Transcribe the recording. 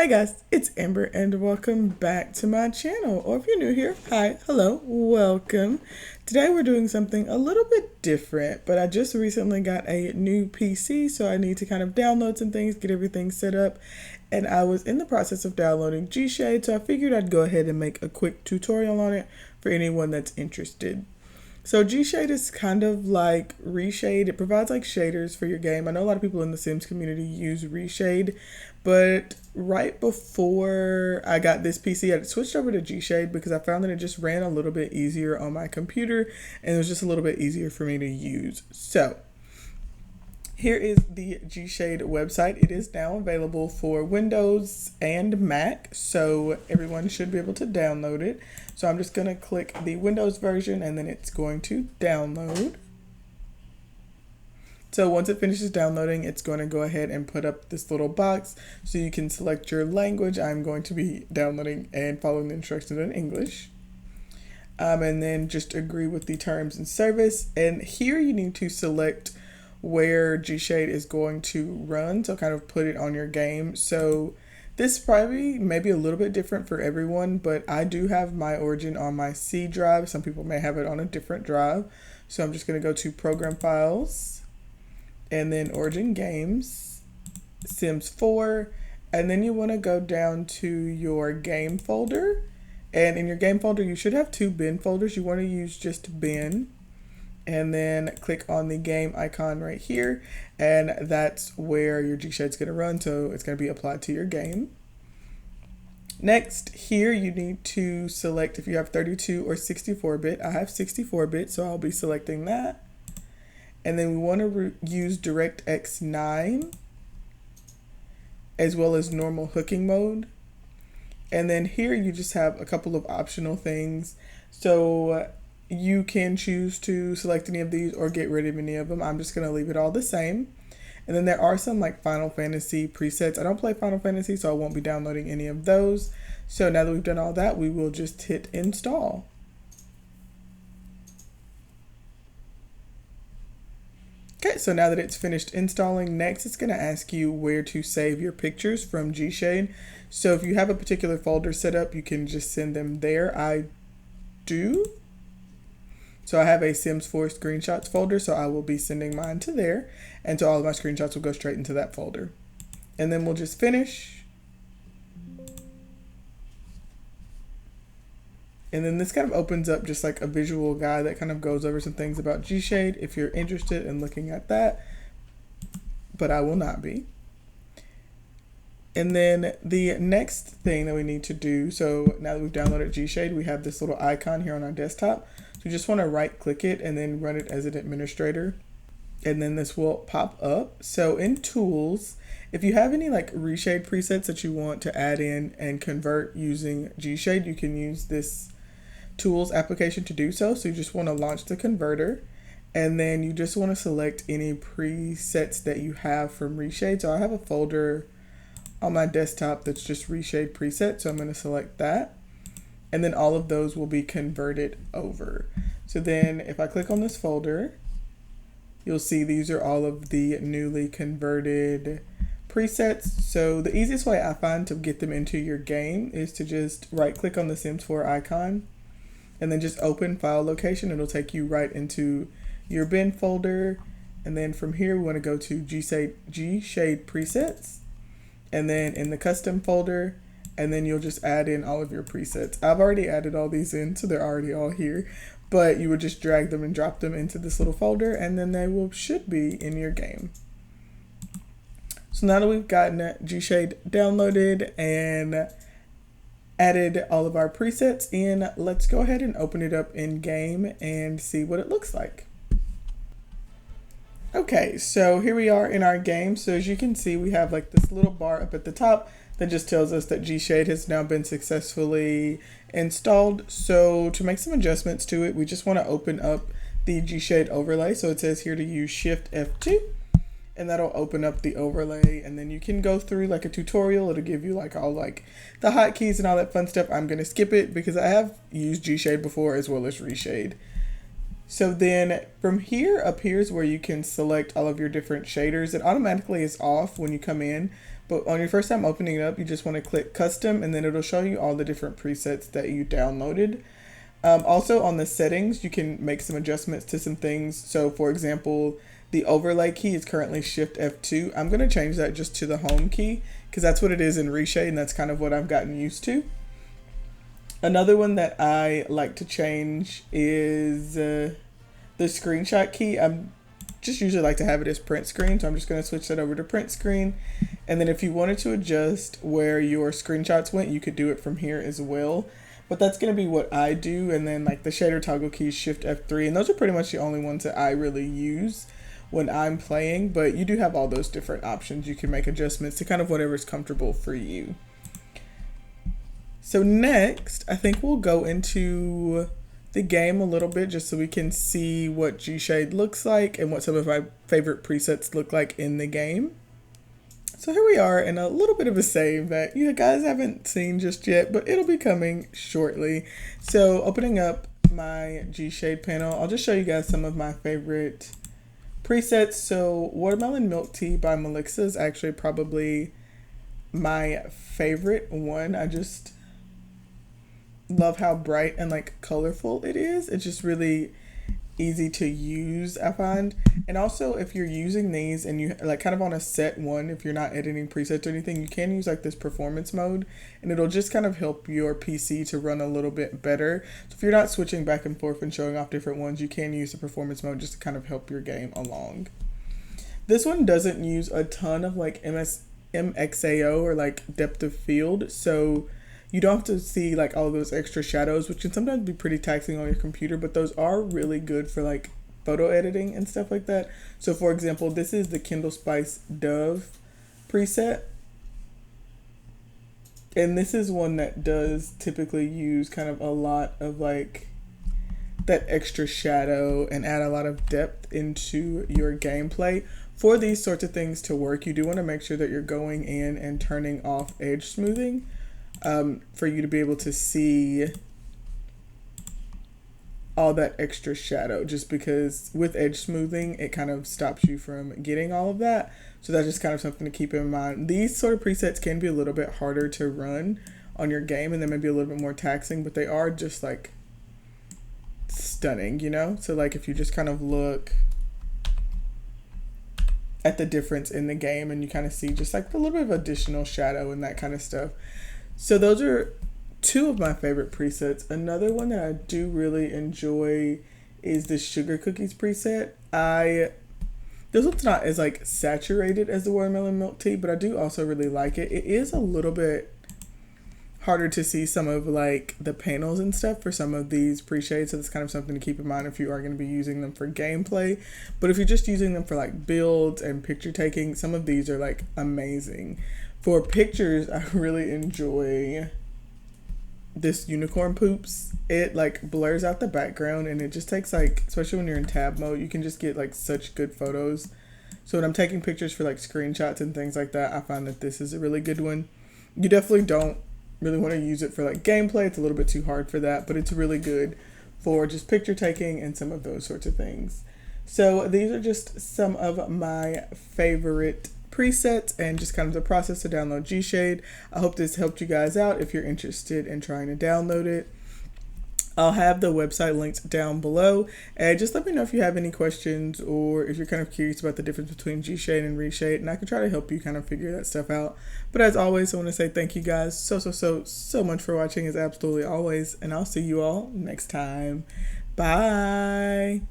Hey guys, it's Amber and welcome back to my channel. Or if you're new here, hi, hello, welcome. Today we're doing something a little bit different, but I just recently got a new PC, so I need to kind of download some things, get everything set up. And I was in the process of downloading GShade, so I figured I'd go ahead and make a quick tutorial on it for anyone that's interested. So GShade is kind of like ReShade. It provides like shaders for your game. I know a lot of people in the Sims community use ReShade, but right before I got this PC, I switched over to GShade because I found that it just ran a little bit easier on my computer and it was just a little bit easier for me to use. So here is the GShade website. It is now available for Windows and Mac, so everyone should be able to download it. So I'm just going to click the Windows version and then it's going to download. So once it finishes downloading, it's going to go ahead and put up this little box so you can select your language. I'm going to be downloading and following the instructions in English. And then just agree with the terms and service. And here you need to select where GShade is going to run, so kind of put it on your game. So this probably may be a little bit different for everyone, but I do have my origin on my C drive. Some people may have it on a different drive. So I'm just going to go to Program Files, and then Origin Games, Sims 4, and then you want to go down to your game folder. And in your game folder, you should have two bin folders. You want to use just bin. And then click on the game icon right here, and that's where your GShade is going to run, so it's going to be applied to your game. Next, here you need to select if you have 32 or 64-bit. I have 64-bit, so I'll be selecting that. And then we want to use DirectX 9 as well as normal hooking mode. And then here you just have a couple of optional things. So you can choose to select any of these or get rid of any of them. I'm just going to leave it all the same. And then there are some like Final Fantasy presets. I don't play Final Fantasy, so I won't be downloading any of those. So now that we've done all that, we will just hit install. Okay, so now that it's finished installing, next it's going to ask you where to save your pictures from GShade. So if you have a particular folder set up, you can just send them there. I do. So I have a Sims 4 screenshots folder, so I will be sending mine to there. And so all of my screenshots will go straight into that folder. And then we'll just finish. And then this kind of opens up just like a visual guide that kind of goes over some things about GShade if you're interested in looking at that. But I will not be. And then the next thing that we need to do, so now that we've downloaded GShade, we have this little icon here on our desktop. So you just want to right click it and then run it as an administrator. And then this will pop up. So in tools, if you have any like ReShade presets that you want to add in and convert using GShade, you can use this tools application to do so. So you just want to launch the converter. And then you just want to select any presets that you have from ReShade. So I have a folder on my desktop that's just ReShade preset, so I'm going to select that, and then all of those will be converted over. So then if I click on this folder, you'll see these are all of the newly converted presets. So the easiest way I find to get them into your game is to just right click on the Sims 4 icon and then just open file location. It'll take you right into your bin folder, and then from here we want to go to GShade presets, and then in the custom folder, and then you'll just add in all of your presets. I've already added all these in, so they're already all here, but you would just drag them and drop them into this little folder, and then they should be in your game. So now that we've gotten GShade downloaded and added all of our presets in, let's go ahead and open it up in game and see what it looks like. Okay, so here we are in our game. So as you can see, we have like this little bar up at the top that just tells us that GShade has now been successfully installed. So to make some adjustments to it, we just want to open up the GShade overlay. So it says here to use Shift F2, and that'll open up the overlay. And then you can go through like a tutorial. It'll give you like all like the hotkeys and all that fun stuff. I'm going to skip it because I have used GShade before as well as ReShade. So then from here up here is where you can select all of your different shaders. It automatically is off when you come in, but on your first time opening it up, you just want to click custom and then it'll show you all the different presets that you downloaded. Also on the settings, you can make some adjustments to some things. So for example, the overlay key is currently Shift F2. I'm going to change that just to the home key because that's what it is in Reshade and that's kind of what I've gotten used to. Another one that I like to change is the screenshot key. I'm just usually like to have it as print screen, so I'm just going to switch that over to print screen. And then if you wanted to adjust where your screenshots went, you could do it from here as well. But that's going to be what I do. And then like the shader toggle key, Shift F3. And those are pretty much the only ones that I really use when I'm playing. But you do have all those different options. You can make adjustments to kind of whatever's comfortable for you. So next, I think we'll go into the game a little bit just so we can see what GShade looks like and what some of my favorite presets look like in the game. So here we are in a little bit of a save that you guys haven't seen just yet, but it'll be coming shortly. So opening up my GShade panel, I'll just show you guys some of my favorite presets. So Watermelon Milk Tea by Malixa is actually probably my favorite one. I just love how bright and like colorful it is. It's just really easy to use, I find. And also if you're using these and you like kind of on a set one, if you're not editing presets or anything, you can use like this performance mode and it'll just kind of help your PC to run a little bit better. So if you're not switching back and forth and showing off different ones, you can use the performance mode just to kind of help your game along. This one doesn't use a ton of like MXAO or like depth of field, so you don't have to see like all those extra shadows, which can sometimes be pretty taxing on your computer, but those are really good for like photo editing and stuff like that. So for example, this is the kindlepice Dove preset. And this is one that does typically use kind of a lot of like that extra shadow and add a lot of depth into your gameplay. For these sorts of things to work, you do want to make sure that you're going in and turning off edge smoothing. For you to be able to see all that extra shadow, just because with edge smoothing it kind of stops you from getting all of that. So that's just kind of something to keep in mind. These sort of presets can be a little bit harder to run on your game and they may be a little bit more taxing, but they are just like stunning, you know? So like if you just kind of look at the difference in the game and you kind of see just like a little bit of additional shadow and that kind of stuff. So those are two of my favorite presets. Another one that I do really enjoy is the Sugar Cookies preset. This one's not as like saturated as the Watermelon Milk Tea, but I do also really like it. It is a little bit harder to see some of like the panels and stuff for some of these pre-shades, so that's kind of something to keep in mind if you are going to be using them for gameplay. But if you're just using them for like builds and picture taking, some of these are like amazing. For pictures, I really enjoy this UnicornPoopz. It like blurs out the background and it just takes like, especially when you're in tab mode, you can just get like such good photos. So when I'm taking pictures for like screenshots and things like that, I find that this is a really good one. You definitely don't really want to use it for like gameplay. It's a little bit too hard for that, but it's really good for just picture taking and some of those sorts of things. So these are just some of my favorite presets and just kind of the process to download GShade. I hope this helped you guys out if you're interested in trying to download it. I'll have the website linked down below, and just let me know if you have any questions or if you're kind of curious about the difference between GShade and Reshade, and I can try to help you kind of figure that stuff out. But as always, I want to say thank you guys so much for watching, as absolutely always, and I'll see you all next time. Bye.